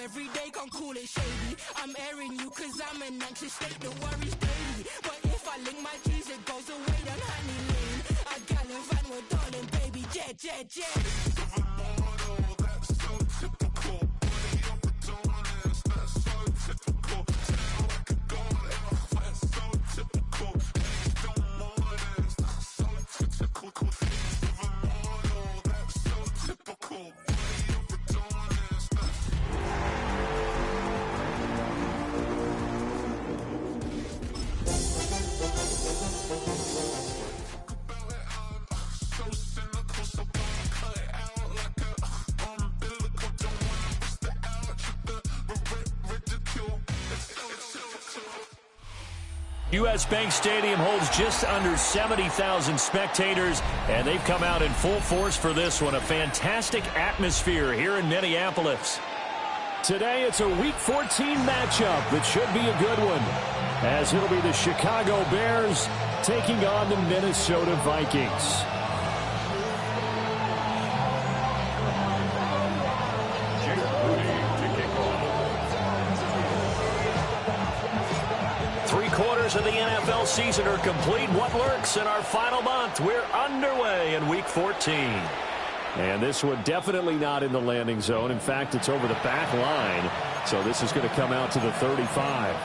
every day, gon' call it shady. I'm airing you cause I'm an anxious state, the worries daily. But if I link my keys, it goes away, done honey lane. I gallivant with darling, baby, jet, jet, jet. That's so typical. Body up and honest, that's so typical. Tell like a goddess, that's so typical. Please don't mind us, that's so typical. That's so typical. U.S. Bank Stadium holds just under 70,000 spectators, and they've come out in full force for this one. A fantastic atmosphere here in Minneapolis. Today, it's a Week 14 matchup that should be a good one, as it'll be the Chicago Bears taking on the Minnesota Vikings. Of the NFL season are complete. What lurks in our final month? We're underway in Week 14. And this one definitely not in the landing zone. In fact, it's over the back line. So this is going to come out to the 35.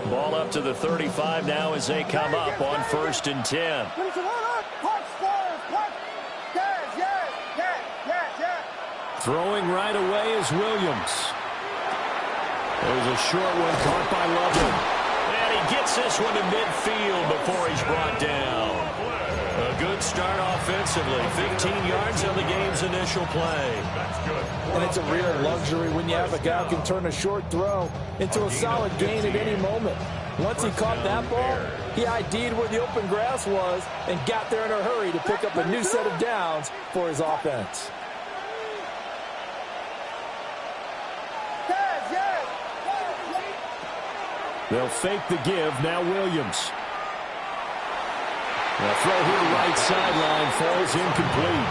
Ball up to the 35 now as they come up on 1st and 10. Throwing right away is Williams. There's a short one caught by Lovell. And he gets this one to midfield before he's brought down. A good start offensively. 15 yards on the game's initial play. And it's a real luxury when you have a guy who can turn a short throw into a solid gain at any moment. Once he caught that ball, he ID'd where the open grass was and got there in a hurry to pick up a new set of downs for his offense. They'll fake the give. Now Williams. The throw here right sideline falls incomplete.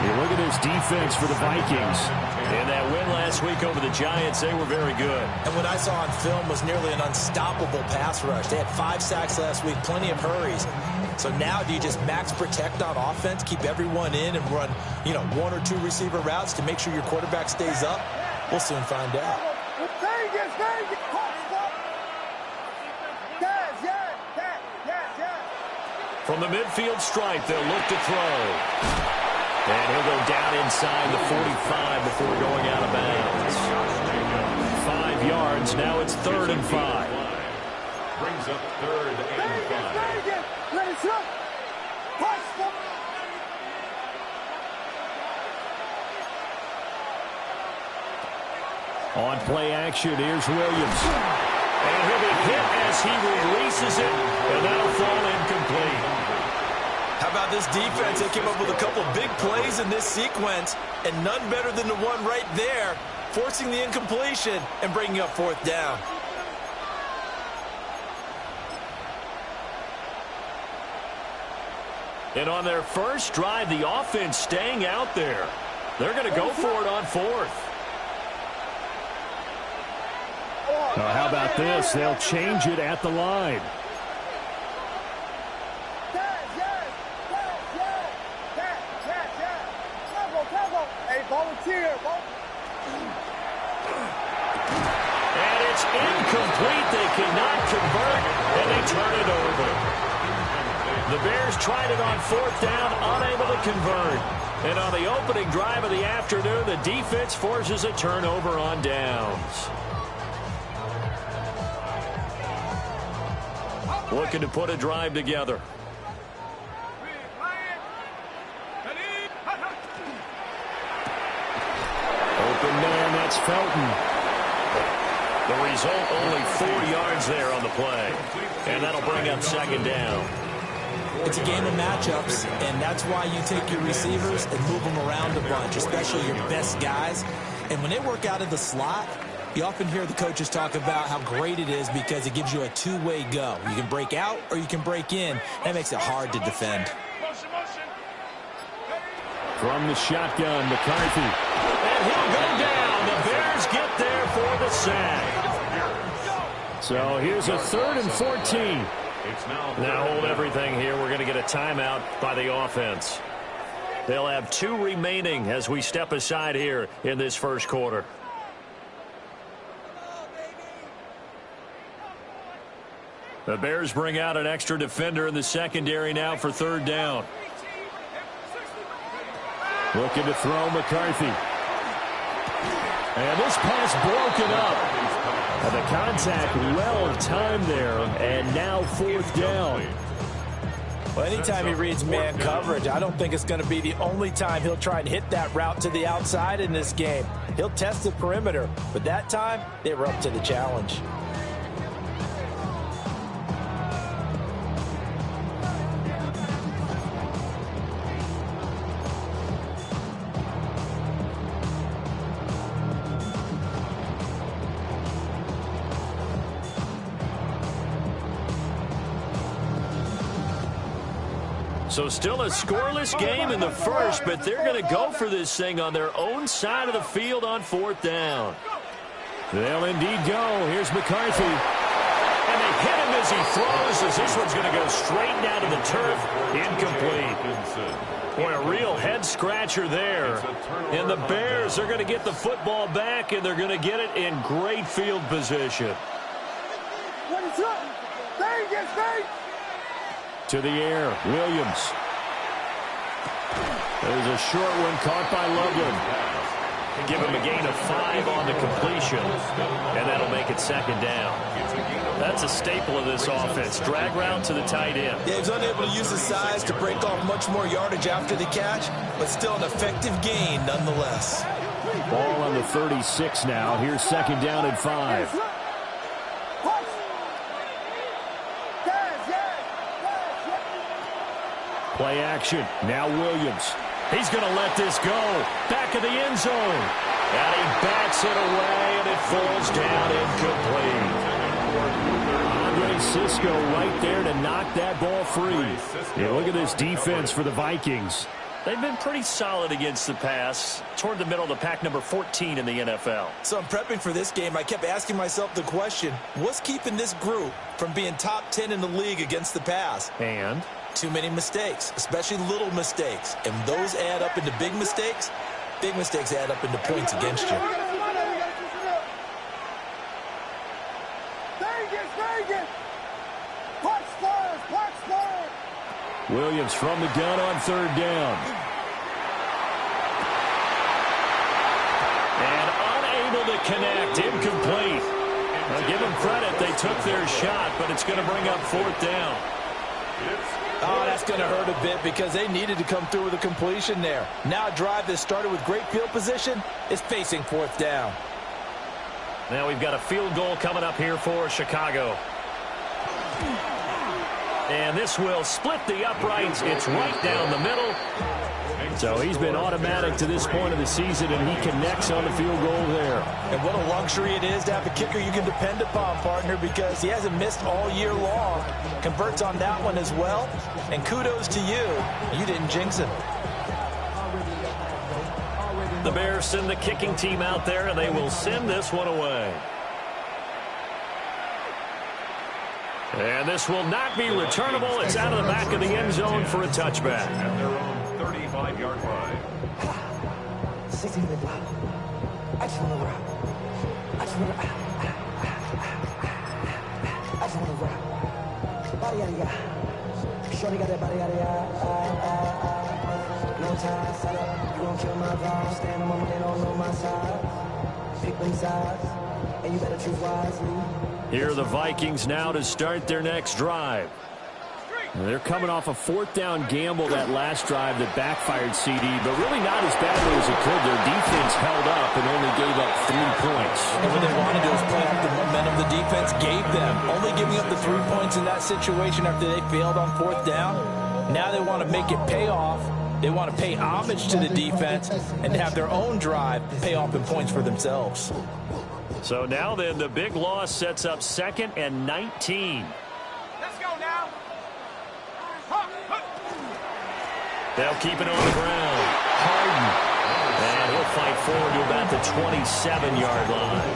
You look at this defense for the Vikings. In that win last week over the Giants, they were very good. And what I saw on film was nearly an unstoppable pass rush. They had 5 sacks last week, plenty of hurries. So now do you just max protect on offense, keep everyone in, and run, 1 or 2 receiver routes to make sure your quarterback stays up? We'll soon find out. From the midfield stripe, they'll look to throw. And he'll go down inside the 45 before going out of bounds. 5 yards. Now it's 3rd and 5. Brings up 3rd and 5. On play action, here's Williams. And he'll be hit as he releases it, and that'll fall incomplete. How about this defense? They came up with a couple big plays in this sequence, and none better than the one right there, forcing the incompletion and bringing up 4th down. And on their first drive, the offense staying out there. They're going to go for it on 4th. How about this? They'll change it at the line. And it's incomplete. They cannot convert, and they turn it over. The Bears tried it on 4th down, unable to convert. And on the opening drive of the afternoon, the defense forces a turnover on downs. Looking to put a drive together. Open man, that's Felton. The result, only 4 yards there on the play. And that'll bring up 2nd down. It's a game of matchups, and that's why you take your receivers and move them around a bunch, especially your best guys. And when they work out of the slot, You often hear the coaches talk about how great it is because it gives you a two-way go. You can break out or you can break in. That makes it hard to defend. From the shotgun, McCarthy. And he'll go down. The Bears get there for the sack. So here's a 3rd and 14. Now hold everything here. We're going to get a timeout by the offense. They'll have 2 remaining as we step aside here in this first quarter. The Bears bring out an extra defender in the secondary now for 3rd down. Looking to throw McCarthy. And this pass broken up. And the contact well timed there. And now 4th down. Well, anytime he reads man coverage, I don't think it's going to be the only time he'll try and hit that route to the outside in this game. He'll test the perimeter. But that time, they were up to the challenge. So still a scoreless game in the first, but they're going to go for this thing on their own side of the field on 4th down. They'll indeed go. Here's McCarthy. And they hit him as he throws, as this one's going to go straight down to the turf. Incomplete. Boy, a real head-scratcher there. And the Bears are going to get the football back, and they're going to get it in great field position. To the air, Williams. There's a short one caught by Loveland. Give him a gain of 5 on the completion, and that'll make it 2nd down. That's a staple of this offense. Drag route to the tight end. Yeah, he's unable to use his size to break off much more yardage after the catch, but still an effective gain nonetheless. Ball on the 36 now. Here's 2nd down and 5. Play action. Now Williams. He's going to let this go. Back of the end zone. And he bats it away, and it falls down incomplete. Andre Sisco right there to knock that ball free. Yeah, look at this defense for the Vikings. They've been pretty solid against the pass. Toward the middle of the pack, number 14 in the NFL. So I'm prepping for this game. I kept asking myself the question, what's keeping this group from being top 10 in the league against the pass? And too many mistakes, especially little mistakes. And those add up into big mistakes. Big mistakes add up into points against you. Williams from the gun on 3rd down. And unable to connect. Incomplete. Now give them credit. They took their shot, but it's going to bring up 4th down. Oh, that's going to hurt a bit because they needed to come through with a completion there. Now a drive that started with great field position is facing 4th down. Now we've got a field goal coming up here for Chicago. And this will split the uprights. It's right down the middle. So he's been automatic to this point of the season, and he connects on the field goal there. And what a luxury it is to have a kicker you can depend upon, partner, because he hasn't missed all year long. Converts on that one as well. And kudos to you. You didn't jinx him. The Bears send the kicking team out there, and they will send this one away. And this will not be returnable. It's out of the back of the end zone for a touchback. At their own 35-yard line. 16-minute block. I just want to rock. I just want to I just want to rock. Body yada yada. Shorty got that body yada yada. No time, set up. You gon' kill my vibe. Stand on my, they don't know my size. Pick them sides. And you better choose wisely. Here are the Vikings now to start their next drive. They're coming off a 4th down gamble that last drive that backfired, CD, but really not as badly as it could. Their defense held up and only gave up 3 points. And what they wanted to do is play off the momentum the defense gave them. Only giving up the 3 points in that situation after they failed on 4th down. Now they want to make it pay off. They want to pay homage to the defense and have their own drive pay off in points for themselves. So now then, the big loss sets up 2nd and 19. Let's go now. They'll keep it on the ground. Harden. And he'll fight forward to about the 27-yard line.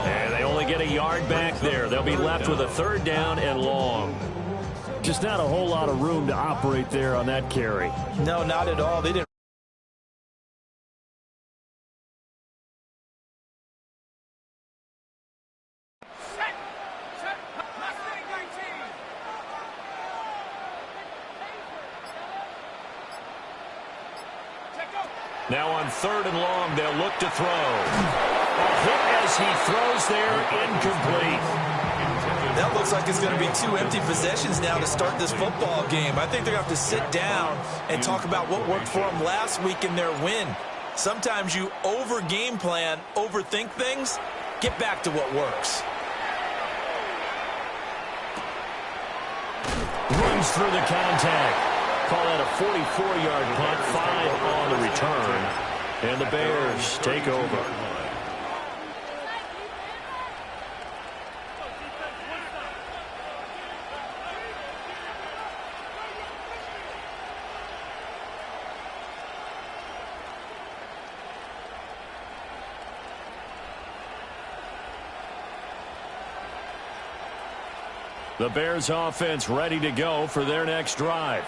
And they only get a yard back there. They'll be left with a 3rd down and long. Just not a whole lot of room to operate there on that carry. No, not at all. They didn't. Now on 3rd and long, they'll look to throw. A hit as he throws there, incomplete. That looks like it's going to be 2 empty possessions now to start this football game. I think they're going to have to sit down and talk about what worked for them last week in their win. Sometimes you over-game plan, overthink things. Get back to what works. Runs through the contact. Call that a 44-yard punt, 5 on the return. And the Bears take over. The Bears offense ready to go for their next drive.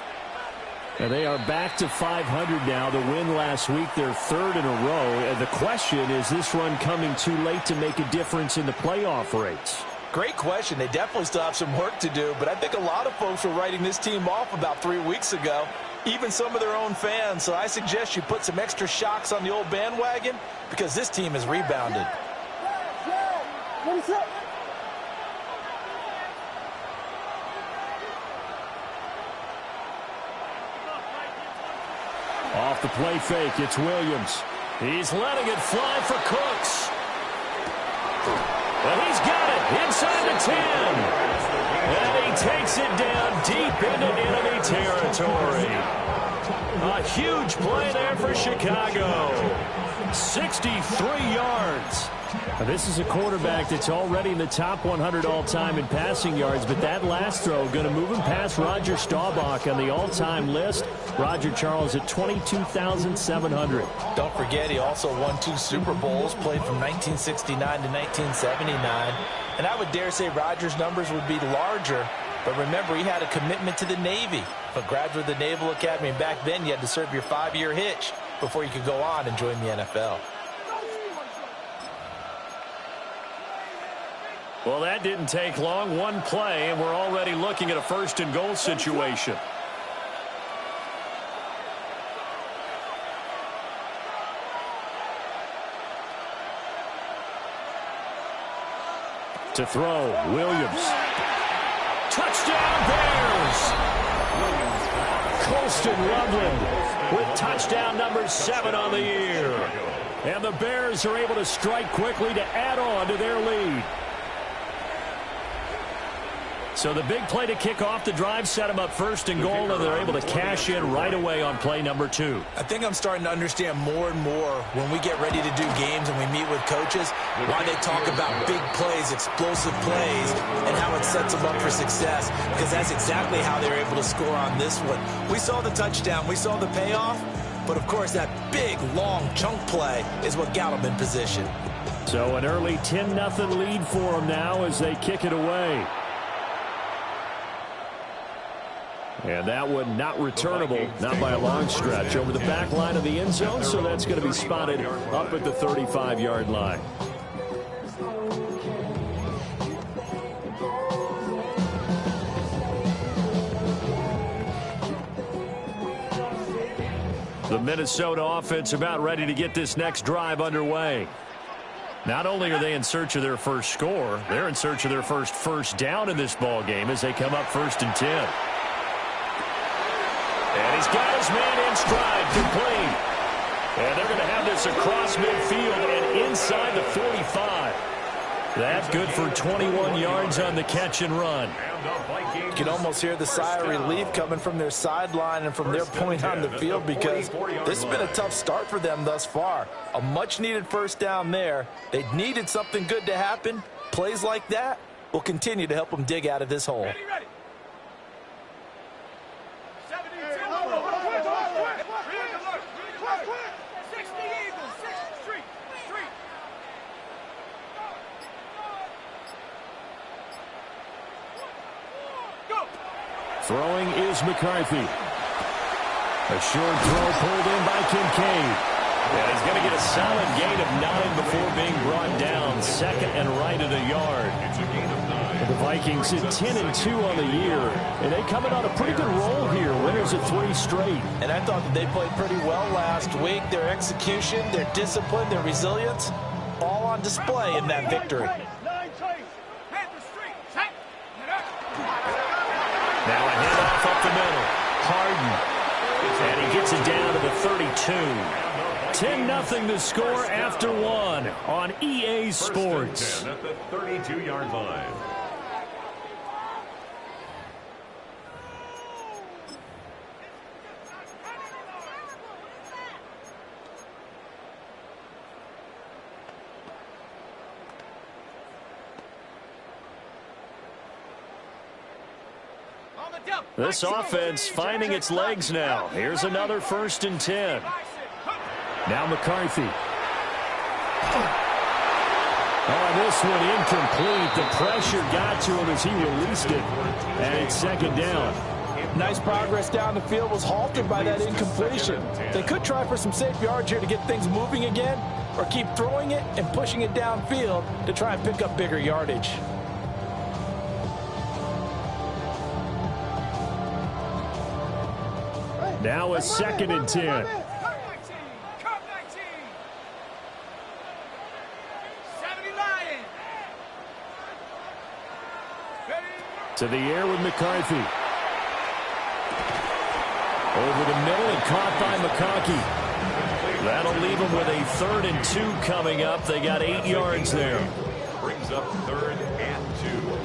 And they are back to 500 now. The win last week, their 3rd in a row. And the question, is this run coming too late to make a difference in the playoff race? Great question. They definitely still have some work to do, but I think a lot of folks were writing this team off about 3 weeks ago, even some of their own fans. So I suggest you put some extra shocks on the old bandwagon because this team has rebounded. Off the play fake, it's Williams. He's letting it fly for Cooks. And he's got it inside the 10. And he takes it down deep into enemy territory. A huge play there for Chicago. 63 yards. Now, this is a quarterback that's already in the top 100 all-time in passing yards, but that last throw going to move him past Roger Staubach on the all-time list. Roger Charles at 22,700. Don't forget, he also won 2 Super Bowls, played from 1969 to 1979. And I would dare say Roger's numbers would be larger, but remember, he had a commitment to the Navy. A graduate of the Naval Academy, and back then you had to serve your 5-year hitch before you could go on and join the NFL. Well, that didn't take long. One play, and we're already looking at a 1st and goal situation. To throw, Williams. Touchdown, Bears! Colston Loveland with touchdown number 7 on the year. And the Bears are able to strike quickly to add on to their lead. So the big play to kick off the drive set them up 1st and goal, and they're able to cash in right away on play number 2. I think I'm starting to understand more and more when we get ready to do games and we meet with coaches why they talk about big plays, explosive plays, and how it sets them up for success, because that's exactly how they were able to score on this one. We saw the touchdown. We saw the payoff. But, of course, that big, long chunk play is what got them in position. So an early 10-0 lead for them now as they kick it away. And that one not returnable, not by a long stretch, over the back line of the end zone, so that's going to be spotted up at the 35-yard line. The Minnesota offense about ready to get this next drive underway. Not only are they in search of their first score, they're in search of their first down in this ball game as they come up 1st and 10. And he's got his man in stride, complete. And they're going to have this across midfield and inside the 45. That's good for 21 yards on the catch and run. You can almost hear the sigh of relief coming from their sideline and from their point on the field, because this has been a tough start for them thus far. A much-needed first down there. They needed something good to happen. Plays like that will continue to help them dig out of this hole. Throwing is McCarthy. A short throw pulled in by Kincaid. And he's going to get a solid gain of 9 before being brought down. Second and right at a yard. The Vikings at 10-2 on the year. And they coming on a pretty good roll here. Winners of 3 straight. And I thought that they played pretty well last week. Their execution, their discipline, their resilience, all on display in that victory. Now a handoff up the middle. Harden. And he gets it down to the 32. 10-0 the score after 1 on EA Sports. At the 32-yard line. This offense finding its legs now. Here's another 1st and 10. Now McCarthy. Oh, this one incomplete. The pressure got to him as he released it. And it's 2nd down. Nice progress down the field was halted by that incompletion. They could try for some safe yards here to get things moving again, or keep throwing it and pushing it downfield to try and pick up bigger yardage. Now a 2nd and 10. To the air with McCarthy. Over the middle and caught by McConkey. That'll leave them with a 3rd and 2 coming up. They got 8 yards there. Brings up 3rd and 2.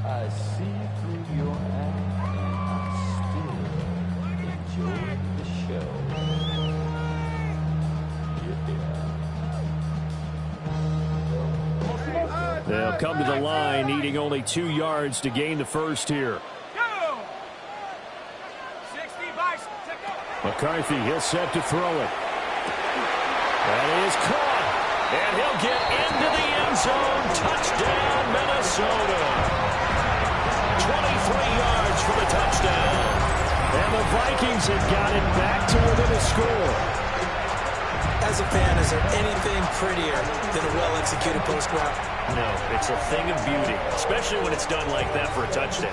I see through your eyes, and I still enjoy the show. They'll come to the line, needing only 2 yards to gain the first here. McCarthy, he'll set to throw it. That is caught. And he'll get into the end zone. Touchdown, Minnesota. 23 yards for the touchdown. And the Vikings have got it back to within a score. As a fan, is there anything prettier than a well-executed post route? No, it's a thing of beauty, especially when it's done like that for a touchdown.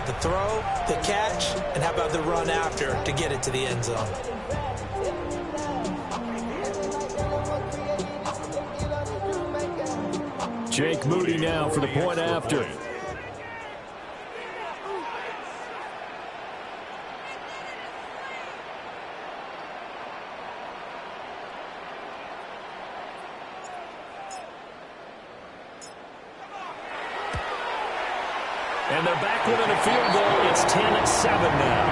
The throw, the catch, and how about the run after to get it to the end zone? Jake Moody now for the point after. And they're back within a field goal. It's 10-7 now.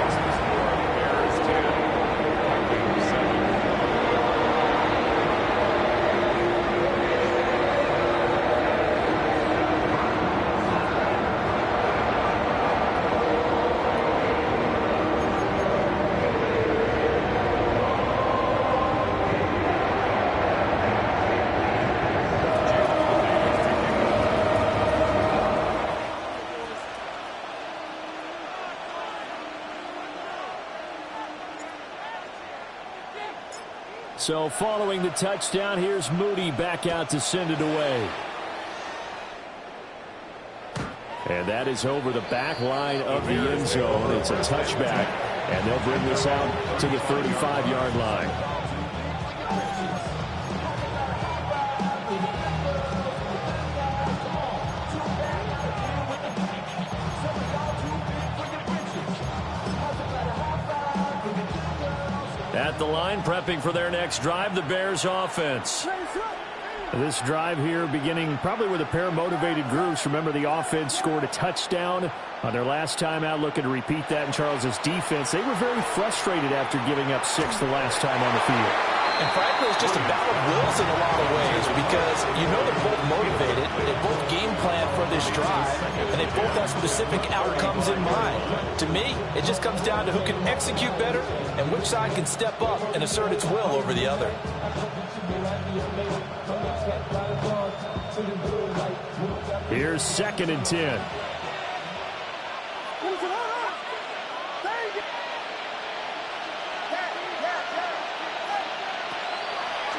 So following the touchdown, here's Moody back out to send it away. And that is over the back line of the end zone. It's a touchback, and they'll bring this out to the 35-yard line. At the line, prepping for their next drive, the Bears offense. This drive here beginning probably with a pair of motivated groups. Remember, the offense scored a touchdown on their last time out, looking to repeat that in Charles's defense. They were very frustrated after giving up 6 the last time on the field. And frankly, it's just a battle of wills in a lot of ways because you know they're both motivated, they both game plan for this drive, and they both have specific outcomes in mind. To me, it just comes down to who can execute better and which side can step up and assert its will over the other. Here's 2nd and 10.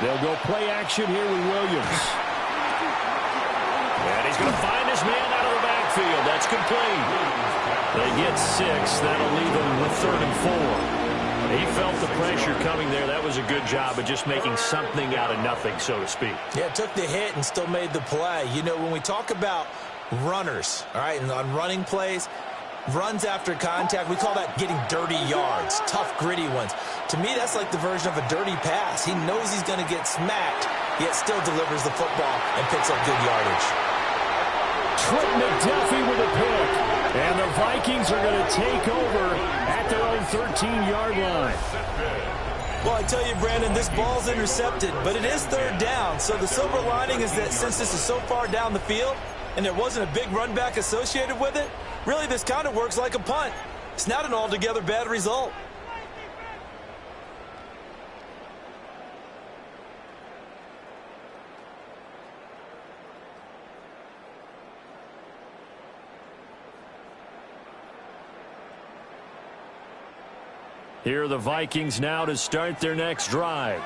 They'll go play action here with Williams. And he's going to find his man out of the backfield. That's complete. They get 6. That'll leave them with 3rd and 4. He felt the pressure coming there. That was a good job of just making something out of nothing, so to speak. Yeah, took the hit and still made the play. You know, when we talk about runners, all right, and on running plays, runs after contact, we call that getting dirty yards, tough, gritty ones. To me, that's like the version of a dirty pass. He knows he's going to get smacked, yet still delivers the football and picks up good yardage. Trent McDuffie with a pick. And the Vikings are going to take over at their own 13-yard line. Well, I tell you, Brandon, this ball's intercepted, but it is 3rd down. So the silver lining is that since this is so far down the field and there wasn't a big run back associated with it, really this kind of works like a punt. It's not an altogether bad result. Here are the Vikings now to start their next drive.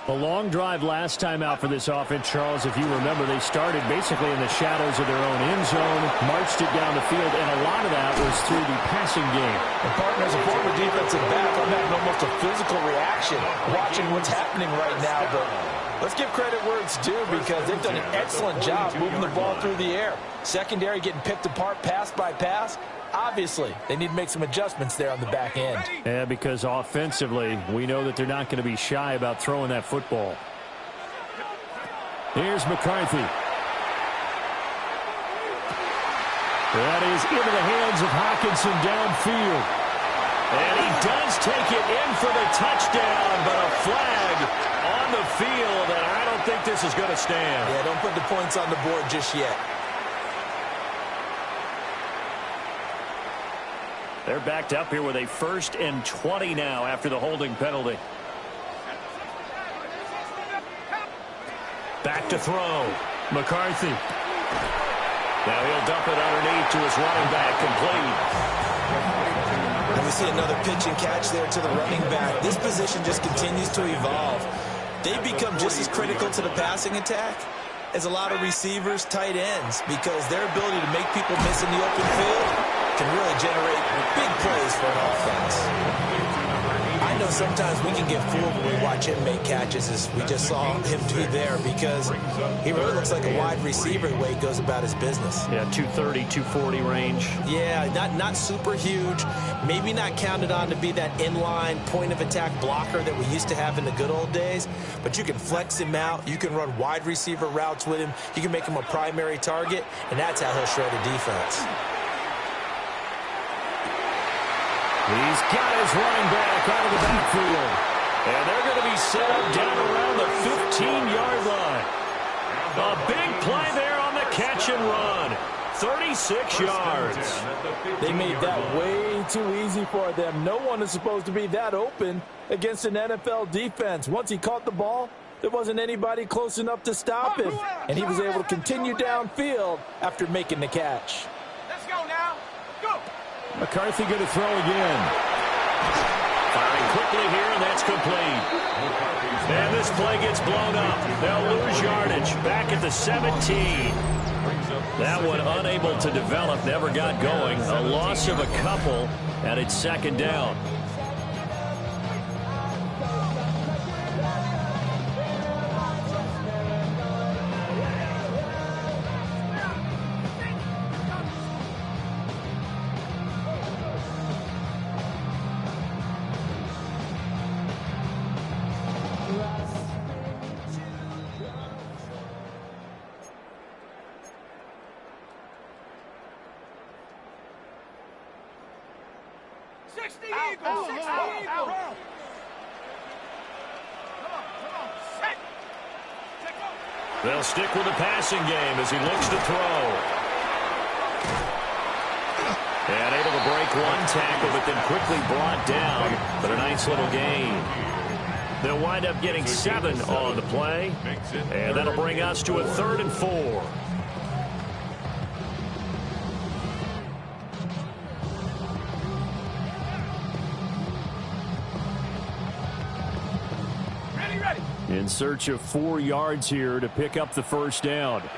A long drive last time out for this offense, Charles. If you remember, they started basically in the shadows of their own end zone, marched it down the field, and a lot of that was through the passing game. And partner, as a former defensive back, I'm having almost a physical reaction watching what's happening right now. But let's give credit where it's due because they've done an excellent job moving the ball through the air. Secondary getting picked apart pass by pass. Obviously, they need to make some adjustments there on the back end. Yeah, because offensively, we know that they're not going to be shy about throwing that football. Here's McCarthy. That is into the hands of Hockenson downfield. And he does take it in for the touchdown, but a flag on the field, and I don't think this is going to stand. Yeah, don't put the points on the board just yet. They're backed up here with a 1st and 20 now after the holding penalty. Back to throw. McCarthy. Now he'll dump it underneath to his running back, complete. And we see another pitch and catch there to the running back. This position just continues to evolve. They become just as critical to the passing attack as a lot of receivers, tight ends, because their ability to make people miss in the open field can really generate big plays for an offense. I know sometimes we can get fooled when we watch him make catches, as we just saw him do there, because he really looks like a wide receiver the way he goes about his business. Yeah, 230, 240 range. Yeah, not super huge, maybe not counted on to be that inline point-of-attack blocker that we used to have in the good old days, but you can flex him out, you can run wide receiver routes with him, you can make him a primary target, and that's how he'll shred a defense. He's got his running back out of the backfield. And they're going to be set up down around the 15-yard line. A big play there on the catch and run. 36 yards. They made that way too easy for them. No one is supposed to be that open against an NFL defense. Once he caught the ball, there wasn't anybody close enough to stop him. And he was able to continue downfield after making the catch. Let's go now. Go. McCarthy going to throw again. Firing quickly here, and that's complete. And this play gets blown up. They'll lose yardage. Back at the 17. That one unable to develop, never got going. A loss of a couple, and it's 2nd down. 60 Eagles! 60 Eagles! They'll stick with the passing game as he looks to throw. And able to break one tackle, but then quickly brought down. But a nice little gain. They'll wind up getting 7 on the play. And that'll bring us to a 3rd and 4. Ready. In search of 4 yards here to pick up the first down. 19,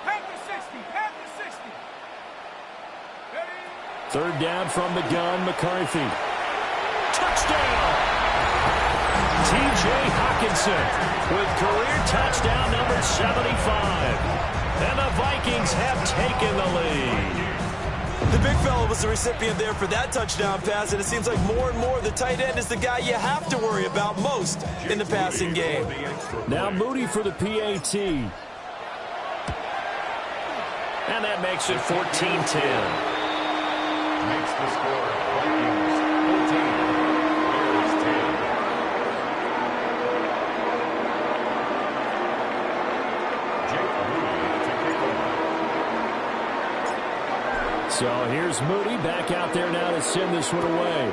Panthers 60, Panthers 60. Ready. 3rd down from the gun, McCarthy. Touchdown! T.J. Hockenson with career touchdown number 75. And the Vikings have taken the lead. The big fella was the recipient there for that touchdown pass, and it seems like more and more the tight end is the guy you have to worry about most in the passing game. Now Moody for the PAT. And that makes it 14-10. Makes the score Vikings 14, Bears 10. Jake Moody to kick off. So here's Moody back out there now to send this one away.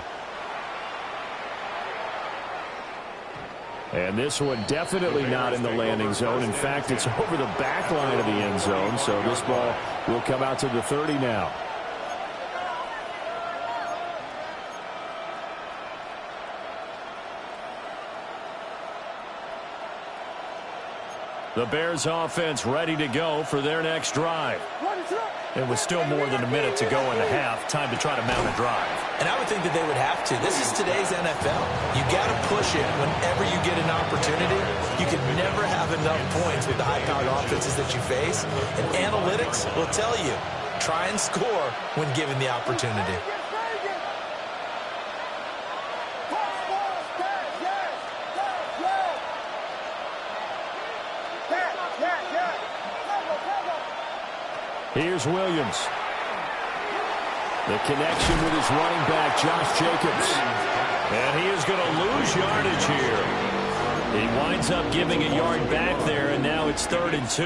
And this one definitely not in the landing zone. In fact, it's over the back line of the end zone. So this ball will come out to the 30 now. The Bears offense ready to go for their next drive. It was still more than a minute to go in the half. Time to try to mount a drive. And I would think that they would have to. This is today's NFL. You got to push it whenever you get an opportunity. You can never have enough points with the high-powered offenses that you face. And analytics will tell you, try and score when given the opportunity. Here's Williams. The connection with his running back, Josh Jacobs. And he is going to lose yardage here. He winds up giving a yard back there, and now it's 3rd and 2.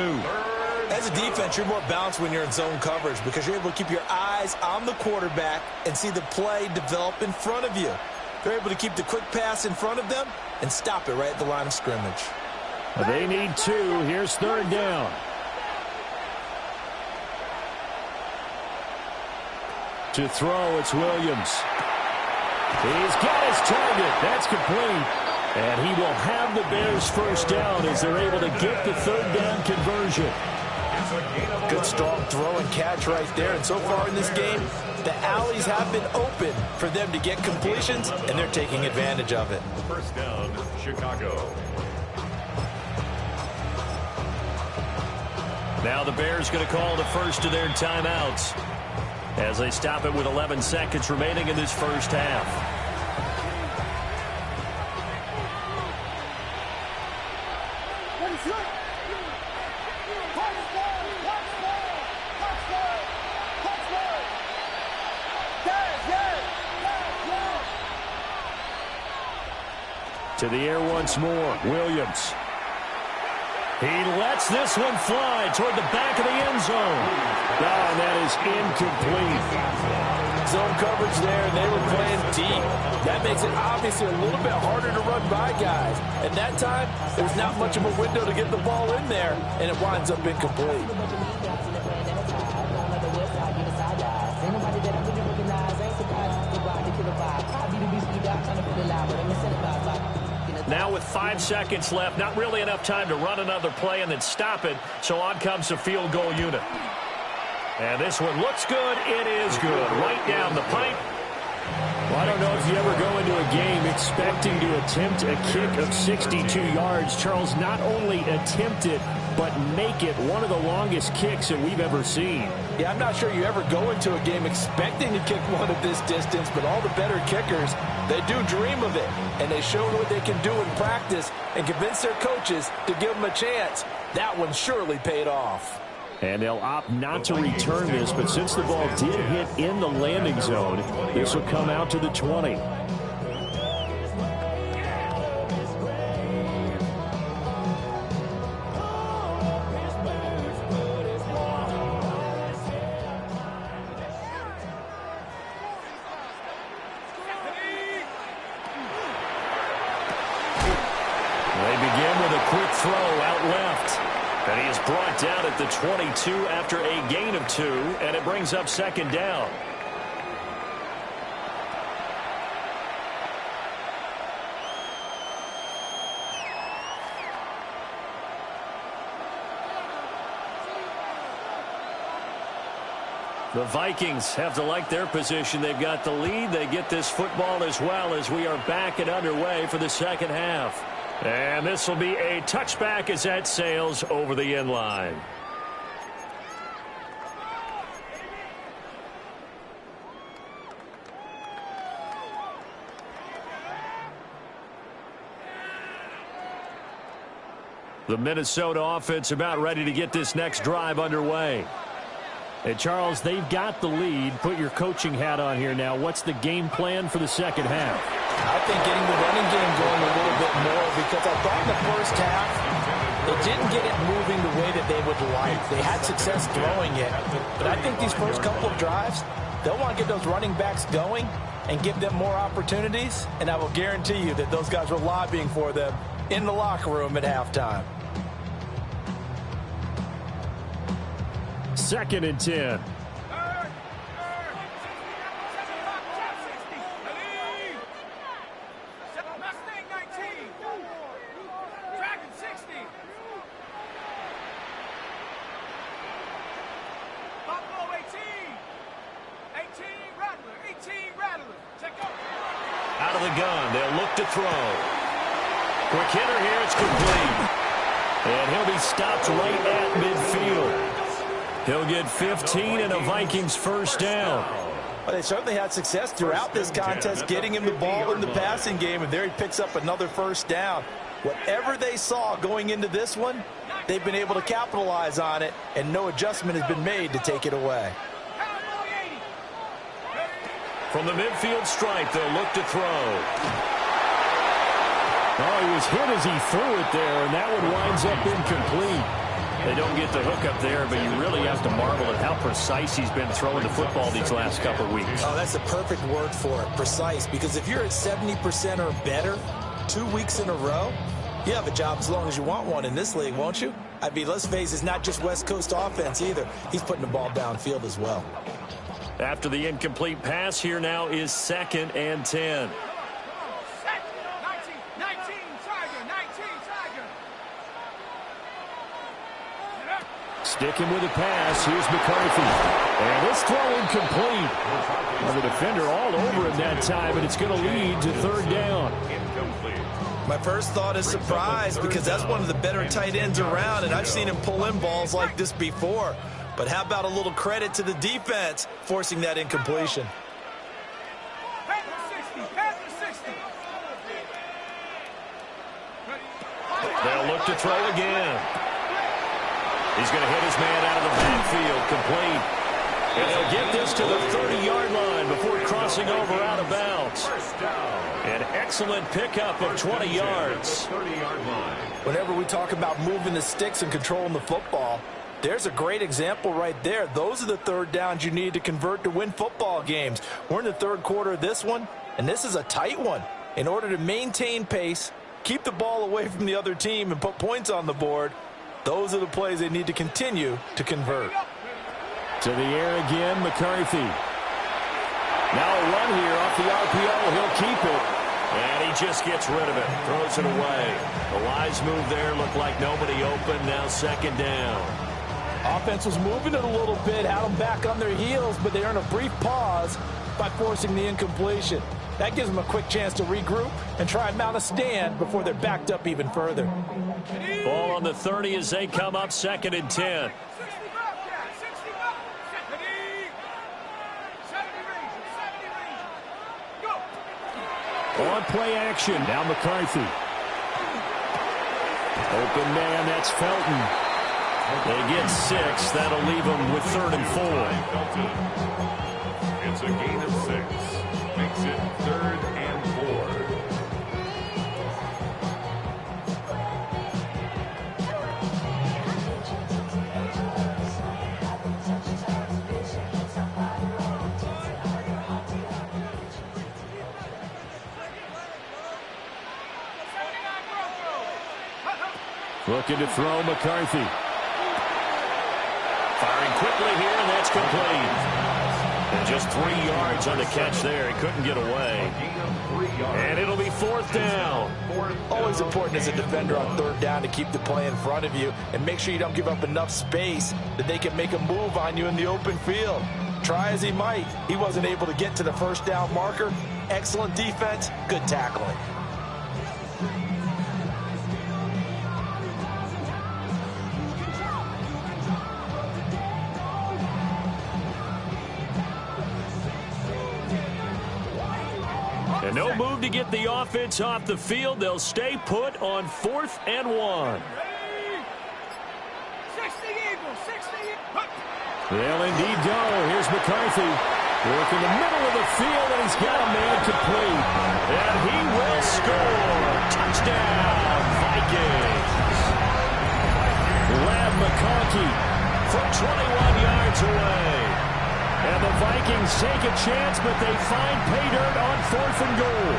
As a defense, you're more balanced when you're in zone coverage because you're able to keep your eyes on the quarterback and see the play develop in front of you. They're able to keep the quick pass in front of them and stop it right at the line of scrimmage. They need 2. Here's 3rd down. To throw, it's Williams. He's got his target. That's complete. And he will have the Bears first down as they're able to get the 3rd down conversion. Good strong throw and catch right there. And so far in this game, the alleys have been open for them to get completions, and they're taking advantage of it. First down, Chicago. Now the Bears going to call the first of their timeouts as they stop it with 11 seconds remaining in this first half. To the air once more, Williams. He lets this one fly toward the back of the end zone. Oh, and that is incomplete. Zone coverage there, and they were playing deep. That makes it obviously a little bit harder to run by guys. And that time, there's not much of a window to get the ball in there, and it winds up incomplete. Now with 5 seconds left, not really enough time to run another play and then stop it, so on comes the field goal unit. And this one looks good. It is good. Right down the pipe. Well, I don't know if you ever go into a game expecting to attempt a kick of 62 yards. Charles, not only attempt it, but make it one of the longest kicks that we've ever seen. Yeah, I'm not sure you ever go into a game expecting to kick one of this distance, but all the better kickers, they do dream of it. And they show what they can do in practice and convince their coaches to give them a chance. That one surely paid off. And they'll opt not to return this, but since the ball did hit in the landing zone, this will come out to the 20. They begin with a quick throw out left. And he is brought down at the 22 after a gain of 2, and it brings up second down. The Vikings have to like their position. They've got the lead. They get this football as well as we are back and underway for the second half. And this will be a touchback as that sails over the end line. The Minnesota offense about ready to get this next drive underway. Hey, Charles, they've got the lead. Put your coaching hat on here now. What's the game plan for the second half? I think getting the running game going a little bit more, because I thought in the first half they didn't get it moving the way that they would like. They had success throwing it, but I think these first couple of drives, they'll want to get those running backs going and give them more opportunities, and I will guarantee you that those guys were lobbying for them in the locker room at halftime. 2nd and 10. Out of the gun, they'll look to throw. Quick hitter here, it's complete. And he'll be stopped right at midfield. He'll get 15 and a Vikings first down. Well, they certainly had success throughout this contest getting him the ball in the passing game, and there he picks up another first down. Whatever they saw going into this one, they've been able to capitalize on it, and no adjustment has been made to take it away. From the midfield stripe, they'll look to throw. Oh, he was hit as he threw it there, and that one winds up incomplete. They don't get the hook up there, but you really have to marvel at how precise he's been throwing the football these last couple of weeks. Oh, that's the perfect word for it, precise, because if you're at 70% or better 2 weeks in a row, you have a job as long as you want one in this league, won't you? I mean, let's face it, it's not just West Coast offense either. He's putting the ball downfield as well. After the incomplete pass, here now is 2nd and 10. Sticking with the pass, here's McCarthy. And this throw incomplete. Well, the defender all over him that time, and it's going to lead to 3rd down. My first thought is surprise, because that's one of the better tight ends around, and I've seen him pull in balls like this before. But how about a little credit to the defense forcing that incompletion? They'll look to throw again. He's going to hit his man out of the backfield, complete. And they'll get this to the 30-yard line before crossing over out of bounds. An excellent pickup of 20 yards. Whenever we talk about moving the sticks and controlling the football, there's a great example right there. Those are the 3rd downs you need to convert to win football games. We're in the 3rd quarter of this one, and this is a tight one. In order to maintain pace, keep the ball away from the other team, and put points on the board, those are the plays they need to continue to convert. To the air again, McCarthy. Now a run here off the RPO. He'll keep it. And he just gets rid of it. Throws it away. The wise move there. Looked like nobody open. Now 2nd down. Offense was moving it a little bit, had them back on their heels, but they earn a brief pause by forcing the incompletion. That gives them a quick chance to regroup and try and mount a stand before they're backed up even further. Ball on the 30 as they come up 2nd and 10. On play action. Now McCarthy. Open man, that's Felton. They get 6. That'll leave them with 3rd and 4. It's a gain of 6. Makes it 3rd and 4. Looking to throw McCarthy. Firing quickly here, and that's complete. And just 3 yards on the catch there. He couldn't get away. And it'll be 4th down. Always important as a defender on 3rd down to keep the play in front of you and make sure you don't give up enough space that they can make a move on you in the open field. Try as he might, he wasn't able to get to the 1st down marker. Excellent defense, good tackling. And no move to get the offense off the field. They'll stay put on 4th and 1. 60 Eagles, 60 Eagles. They'll indeed go. Here's McCarthy. Work in the middle of the field, and he's got a man complete. And he will score. Touchdown, Vikings. Lad McConkey from 21 yards away. And the Vikings take a chance, but they find pay dirt on 4th and goal.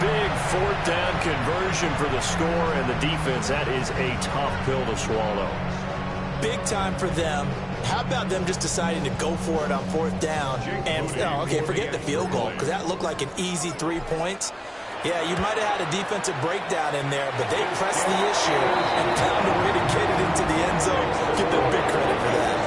Big 4th down conversion for the score, and the defense, that is a tough pill to swallow. Big time for them. How about them just deciding to go for it on 4th down? And, okay, forget the field goal, because that looked like an easy 3 points. Yeah, you might have had a defensive breakdown in there, but they pressed the issue and found a way to get it into the end zone. Give them big credit for that.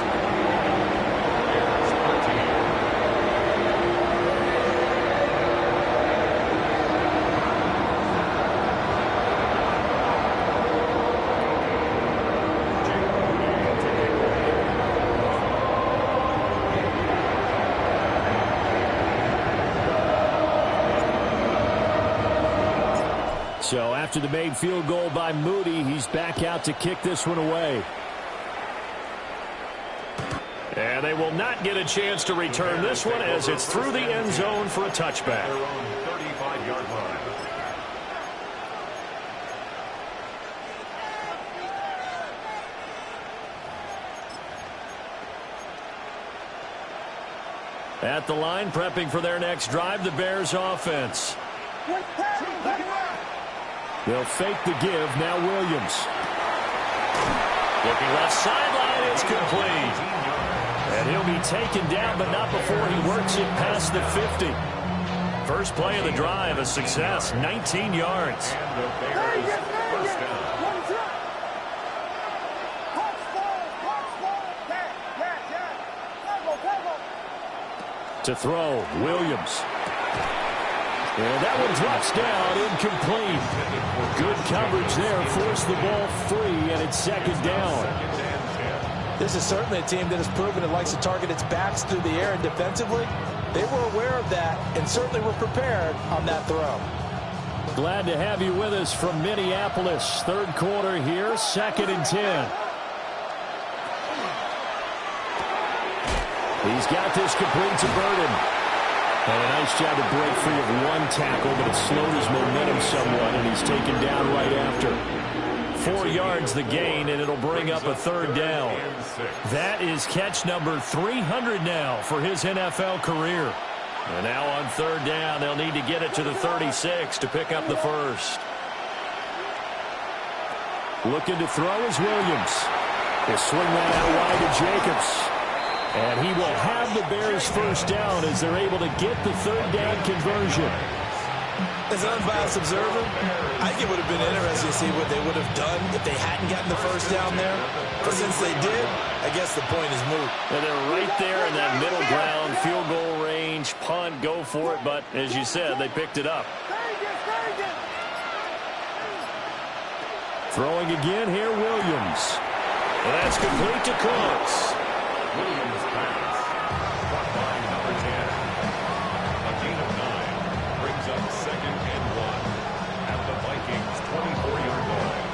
So after the made field goal by Moody, he's back out to kick this one away. And they will not get a chance to return this one as it's through the end zone for a touchback. 35-yard line. At the line, prepping for their next drive, the Bears offense. They'll fake the give. Now Williams. Looking left sideline. It's complete. And he'll be taken down, but not before he works it past the 50. First play of the drive, a success. 19 yards. And the Bears first down. To throw, Williams. And that one drops down, incomplete. Good coverage there, forced the ball free, and it's 2nd down. This is certainly a team that has proven it likes to target its backs through the air and defensively. They were aware of that and certainly were prepared on that throw. Glad to have you with us from Minneapolis. 3rd quarter here, 2nd and 10. He's got this complete to Burden. And a nice job to break free of one tackle, but it slowed his momentum somewhat, and he's taken down right after. 4 yards the gain, and it'll bring up a 3rd down. That is catch number 300 now for his NFL career. And now on 3rd down, they'll need to get it to the 36 to pick up the first. Looking to throw is Williams. He'll swing that out wide to Jacobs. And he will have the Bears first down as they're able to get the 3rd down conversion. As an unbiased observer, I think it would have been interesting to see what they would have done if they hadn't gotten the first down there. But since they did, I guess the point is moot. And they're right there in that middle ground, field goal range, punt, go for it. But as you said, they picked it up. Throwing again here, Williams. And that's complete to Cooks. Williams pass. Caught by number 10. A gain of 9 brings up 2nd and 1 at the Vikings' 24-yard line.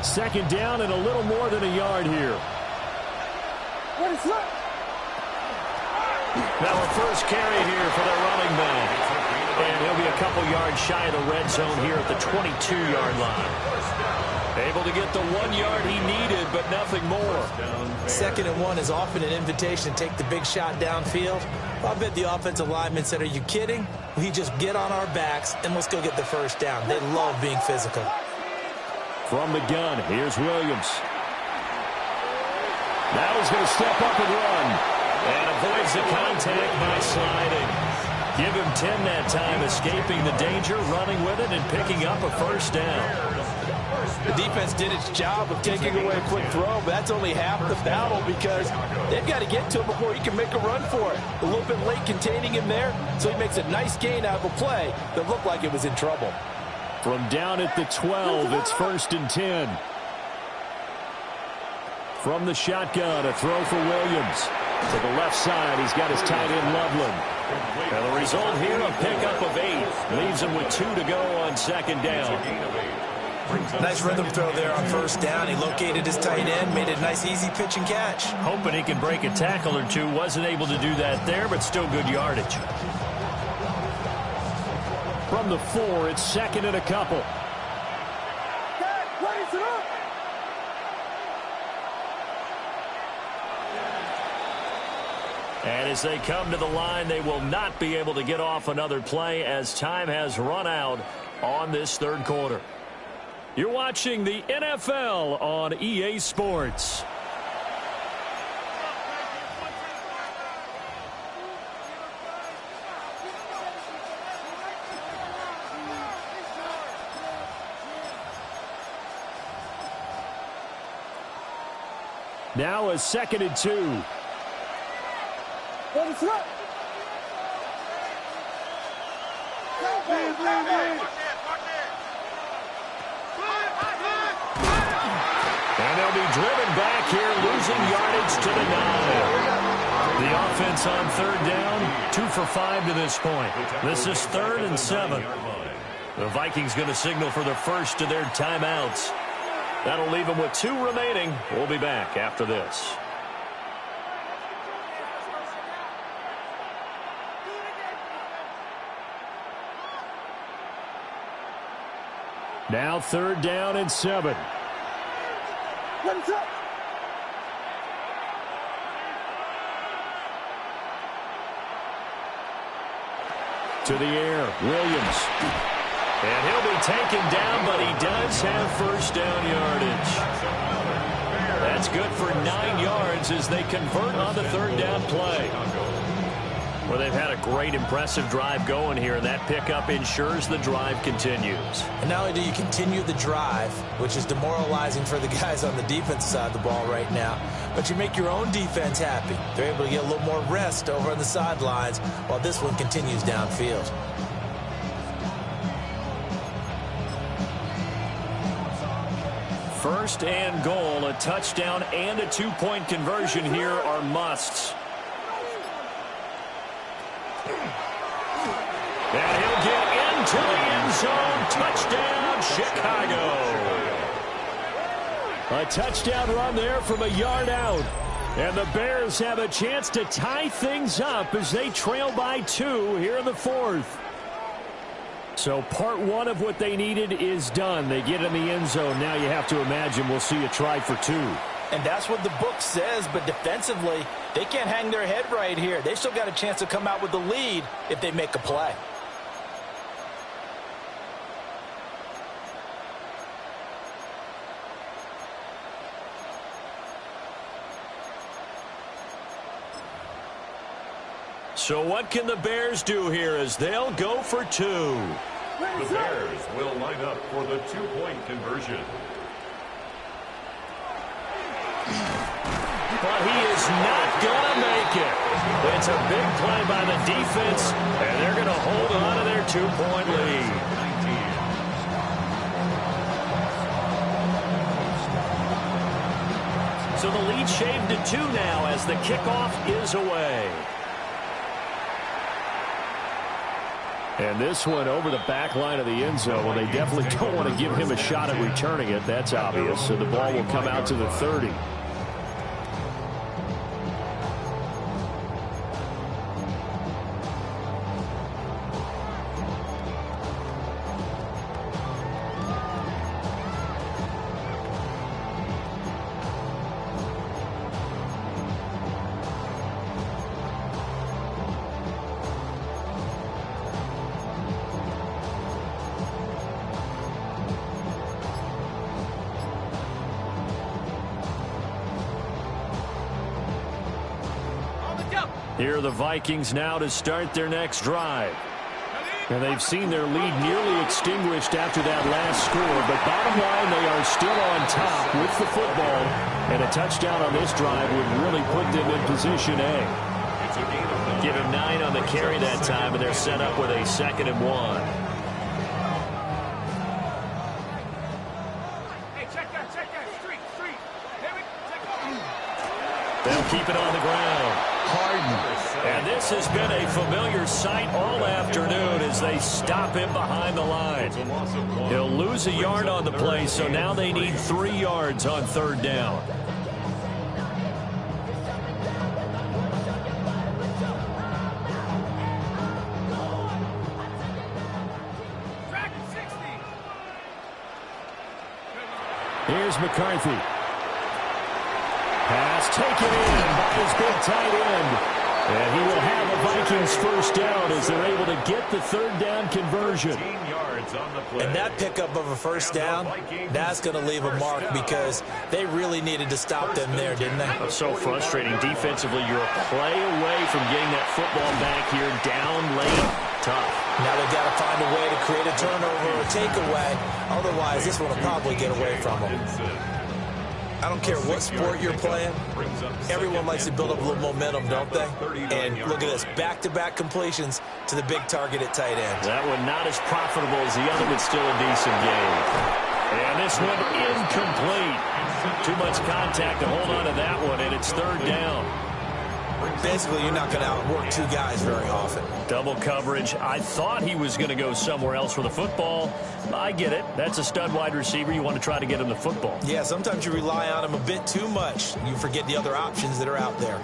Second down and a little more than a yard here. Now a first carry here for their running back. And he'll be a couple yards shy of the red zone here at the 22-yard line. Able to get the 1 yard he needed, but nothing more. 2nd and 1 is often an invitation to take the big shot downfield. I bet the offensive lineman said, are you kidding? We just get on our backs and let's go get the first down. They love being physical. From the gun, here's Williams. Now he's going to step up and run. And avoids the contact by sliding. Give him 10 that time, escaping the danger, running with it, and picking up a first down. The defense did its job of taking away a quick throw, but that's only half the battle because they've got to get to him before he can make a run for it. A little bit late containing him there, so he makes a nice gain out of a play that looked like it was in trouble. From down at the 12, it's 1st and 10. From the shotgun, a throw for Williams. To the left side, he's got his tight end Loveland. And the result here, a pickup of 8. Leaves him with 2 to go on 2nd down. Nice rhythm throw there on 1st down. He located his tight end, made it a nice easy pitch and catch. Hoping he can break a tackle or two. Wasn't able to do that there, but still good yardage. From the 4, it's 2nd and a couple. And as they come to the line, they will not be able to get off another play as time has run out on this 3rd quarter. You're watching the NFL on EA Sports. Now a 2nd and 2. And they'll be driven back here, losing yardage to the 9. The offense on 3rd down, 2 for 5 to this point. This is 3rd and 7. The Vikings going to signal for the first of their timeouts. That'll leave them with 2 remaining. We'll be back after this. Now 3rd down and 7. To the air, Williams. And he'll be taken down, but he does have first down yardage. That's good for 9 yards as they convert on the 3rd down play. Well, they've had a great, impressive drive going here, and that pickup ensures the drive continues. And not only do you continue the drive, which is demoralizing for the guys on the defense side of the ball right now, but you make your own defense happy. They're able to get a little more rest over on the sidelines while this one continues downfield. First and goal, a touchdown and a 2-point conversion here are musts. And he'll get into the end zone. Touchdown, Chicago. A touchdown run there from a yard out. And the Bears have a chance to tie things up as they trail by 2 here in the 4th. So part 1 of what they needed is done. They get in the end zone. Now you have to imagine we'll see a try for 2. And that's what the book says, but defensively, they can't hang their head right here. They still got a chance to come out with the lead if they make a play. So what can the Bears do here as they'll go for 2? The Bears will line up for the 2-point conversion. But he is not going to make it. It's a big play by the defense, and they're going to hold on to their 2-point lead. So the lead shaved to 2 now as the kickoff is away. And this one over the back line of the end zone. Well, they definitely don't want to give him a shot at returning it. That's obvious. So the ball will come out to the 30. Here are the Vikings now to start their next drive. And they've seen their lead nearly extinguished after that last score. But bottom line, they are still on top with the football. And a touchdown on this drive would really put them in position A. Give him 9 on the carry that time, and they're set up with a 2nd and 1. Hey, check that. Street. They'll keep it on the ground. And this has been a familiar sight all afternoon as they stop him behind the line. He'll lose a yard on the play, so now they need 3 yards on 3rd down. Here's McCarthy. Pass taken in by his big tight end. And he will have a Vikings first down as they're able to get the 3rd down conversion. And that pickup of a first down, that's going to leave a mark because they really needed to stop them there, didn't they? So frustrating. Defensively, you're a play away from getting that football back here down late. Tough. Now they've got to find a way to create a turnover or a takeaway. Otherwise, this one will probably get away from them. I don't care what sport you're playing. Everyone likes to build up a little momentum, don't they? And look at this, back-to-back completions to the big target at tight end. That one not as profitable as the other, but still a decent game. And this one incomplete. Too much contact to hold on to that one, and it's 3rd down. Basically, you're not going to outwork 2 guys very often. Double coverage. I thought he was going to go somewhere else for the football. I get it. That's a stud wide receiver. You want to try to get him the football. Yeah, sometimes you rely on him a bit too much. You forget the other options that are out there.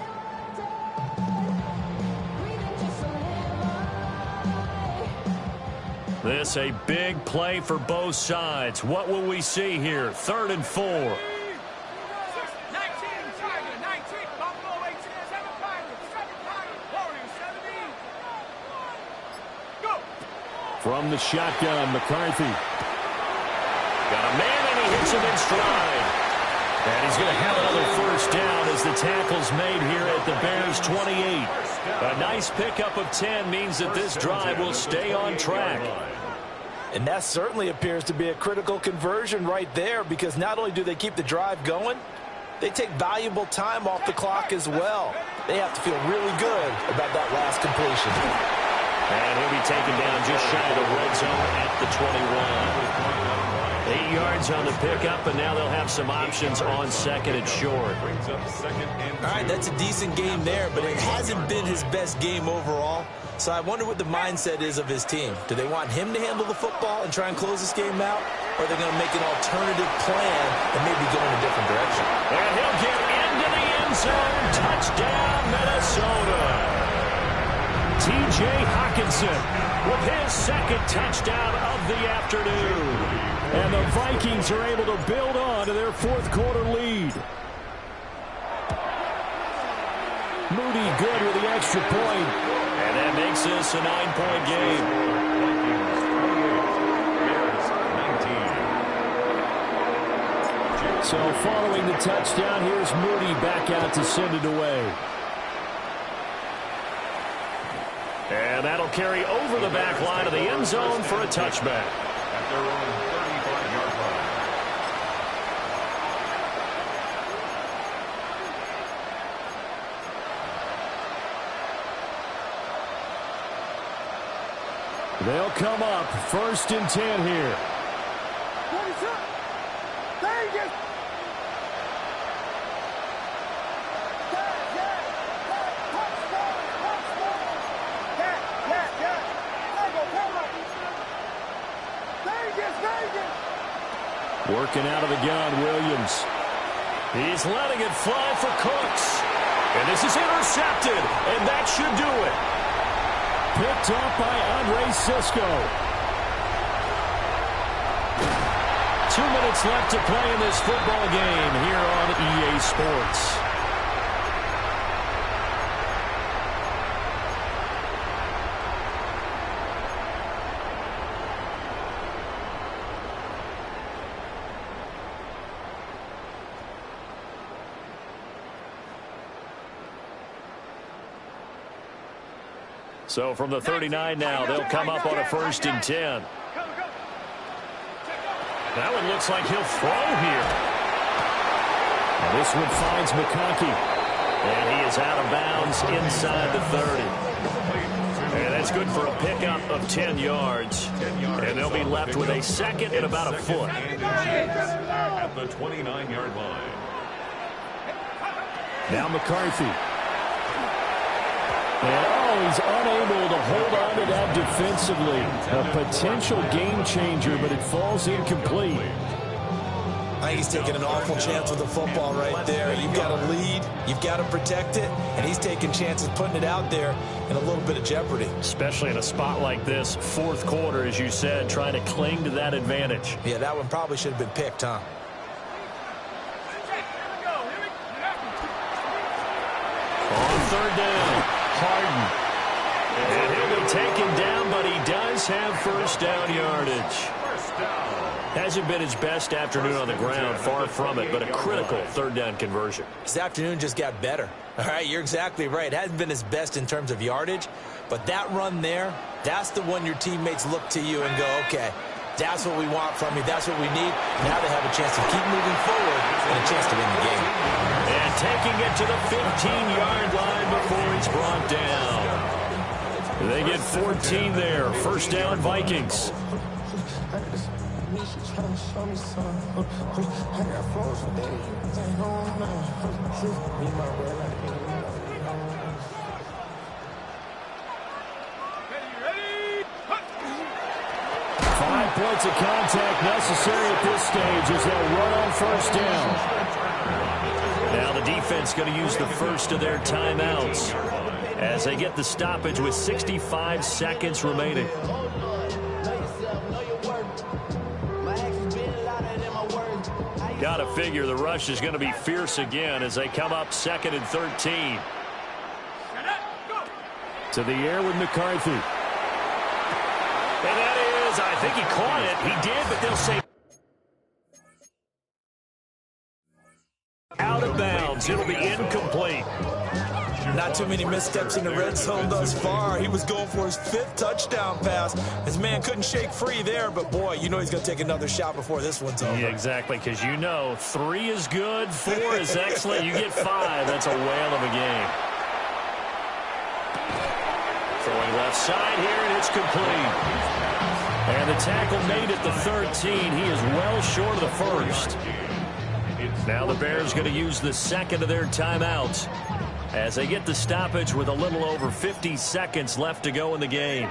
This a big play for both sides. What will we see here? 3rd and 4. From the shotgun, McCarthy. Got a man, and he hits him in stride. And he's going to have another first down as the tackle's made here at the Bears' 28. A nice pickup of 10 means that this drive will stay on track. And that certainly appears to be a critical conversion right there, because not only do they keep the drive going, they take valuable time off the clock as well. They have to feel really good about that last completion. And he'll be taken down just shy of the red zone at the 21. 8 yards on the pickup, and now they'll have some options on 2nd and short. All right, that's a decent game there, but it hasn't been his best game overall. So I wonder what the mindset is of his team. Do they want him to handle the football and try and close this game out? Or are they going to make an alternative plan and maybe go in a different direction? And he'll get into the end zone. Touchdown, Minnesota. T.J. Hockenson with his 2nd touchdown of the afternoon. And the Vikings are able to build on to their 4th quarter lead. Moody good with the extra point. And that makes this a 9-point game. So following the touchdown, here's Moody back out to send it away. And that'll carry over the back line of the end zone for a touchback. At their own 35-yard line. They'll come up 1st and 10 here. Working out of the gun, Williams. He's letting it fly for Cooks. And this is intercepted, and that should do it. Picked up by Andre Sisco. 2 minutes left to play in this football game here on EA Sports. So from the 39 now, they'll come up on a 1st and 10. That one looks like he'll throw here. And this one finds McConkey. And he is out of bounds inside the 30. And that's good for a pickup of 10 yards. And they'll be left with a second and about a foot. At the 29-yard line. Now McCarthy. And, he's unable to hold on to that defensively. A potential game changer, but it falls incomplete. I think he's taking an awful chance with the football right there. You've got to lead, you've got to protect it, and he's taking chances putting it out there in a little bit of jeopardy. Especially in a spot like this, 4th quarter, as you said, trying to cling to that advantage. Yeah, that one probably should have been picked, huh? On 3rd down, Harden. And he'll be taken down, but he does have 1st down yardage. Hasn't been his best afternoon on the ground, far from it, but a critical 3rd down conversion. His afternoon just got better. All right, you're exactly right. It hasn't been his best in terms of yardage, but that run there, that's the one your teammates look to you and go, okay, that's what we want from you. That's what we need. Now they have a chance to keep moving forward and a chance to win the game. And taking it to the 15-yard line before he's brought down. They get 14 there. 1st down, Vikings. Five points of contact necessary at this stage as they'll run on 1st down. Now the defense going to use the first of their timeouts as they get the stoppage with 65 seconds remaining. Got to figure the rush is going to be fierce again as they come up 2nd and 13. To the air with McCarthy. And that is, I think he caught it. He did, but they'll say out of bounds. It'll be incomplete. Not too many missteps in the red zone thus far. He was going for his 5th touchdown pass. His man couldn't shake free there, but boy, you know he's going to take another shot before this one's over. Yeah, exactly, because you know 3 is good, 4 is excellent. You get 5, that's a whale of a game. Throwing left side here, and it's complete. And the tackle made at the 13. He is well short of the 1st. Now the Bears going to use the 2nd of their timeouts as they get the stoppage with a little over 50 seconds left to go in the game.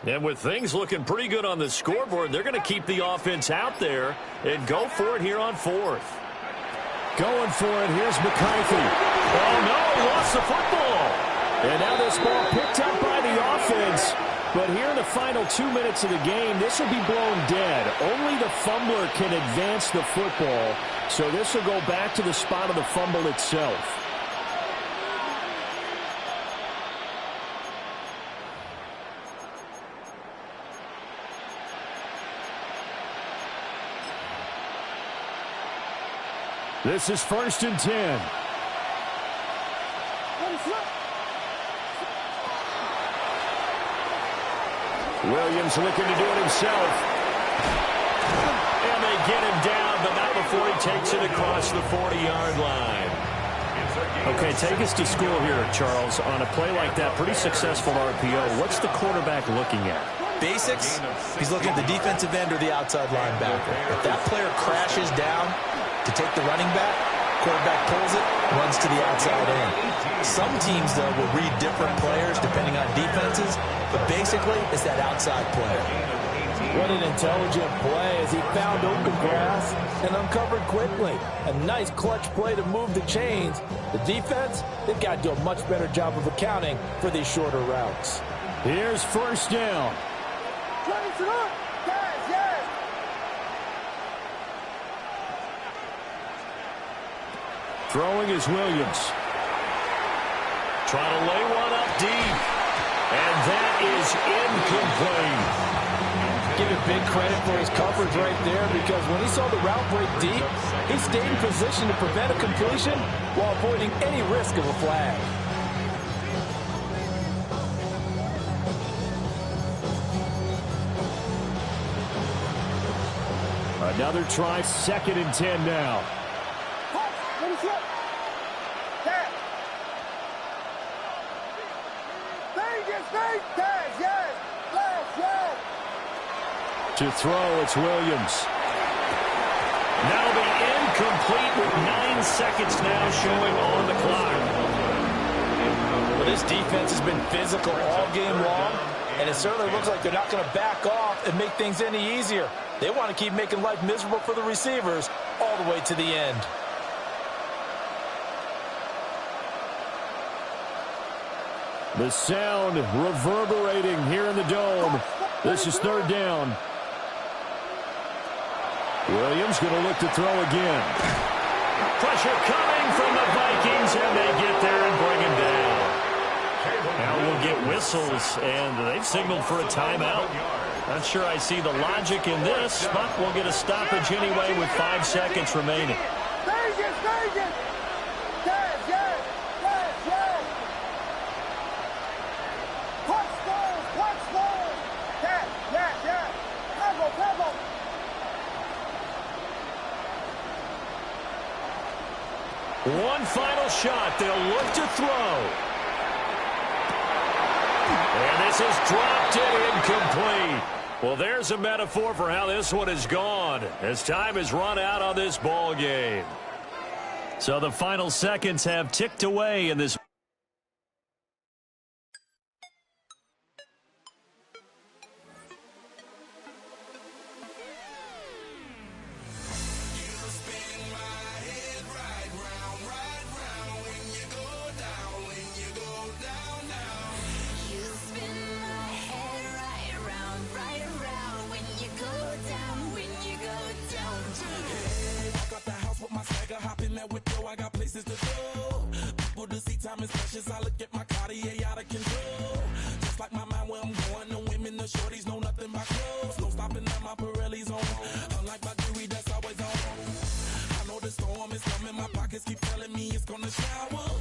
And with things looking pretty good on the scoreboard, they're going to keep the offense out there and go for it here on 4th. Going for it. Here's McCarthy. Oh, no, he lost the football. And now this ball picked up by the offense. But here in the final 2 minutes of the game, this will be blown dead. Only the fumbler can advance the football. So this will go back to the spot of the fumble itself. This is 1st and 10. Williams looking to do it himself. And they get him down, but not before he takes it across the 40-yard line. Okay, take us to school here, Charles. On a play like that, pretty successful RPO. What's the quarterback looking at? Basics, he's looking at the defensive end or the outside linebacker. If that player crashes down to take the running back, quarterback pulls it, runs to the outside end. Some teams, though, will read different players depending on defenses, but basically it's that outside player. What an intelligent play as he found open grass and uncovered quickly. A nice clutch play to move the chains. The defense, they've got to do a much better job of accounting for these shorter routes. Here's first down. Throwing is Williams. Trying to lay one up deep. And that is incomplete. Give him big credit for his coverage right there, because when he saw the route break deep, he stayed in position to prevent a completion while avoiding any risk of a flag. Another try, 2nd and 10 now. To throw, it's Williams. That'll be incomplete with 9 seconds now showing on the clock. Well, this defense has been physical all game long, and it certainly looks like they're not going to back off and make things any easier. They want to keep making life miserable for the receivers all the way to the end. The sound reverberating here in the dome. This is 3rd down. Williams going to look to throw again. Pressure coming from the Vikings, and they get there and bring him down. Now we'll get whistles, and they've signaled for a timeout. Not sure I see the logic in this, but we'll get a stoppage anyway with 5 seconds remaining. One final shot. They'll look to throw. And this is dropped and incomplete. Well, there's a metaphor for how this one is gone, as time has run out on this ball game. So the final seconds have ticked away in this. I look at my Cartier out of control. Just like my mind where I'm going, the women, the shorties know nothing but clothes. No stopping at my Pirelli's on. Unlike my jewelry that's always on. I know the storm is coming, my pockets keep telling me it's gonna shower.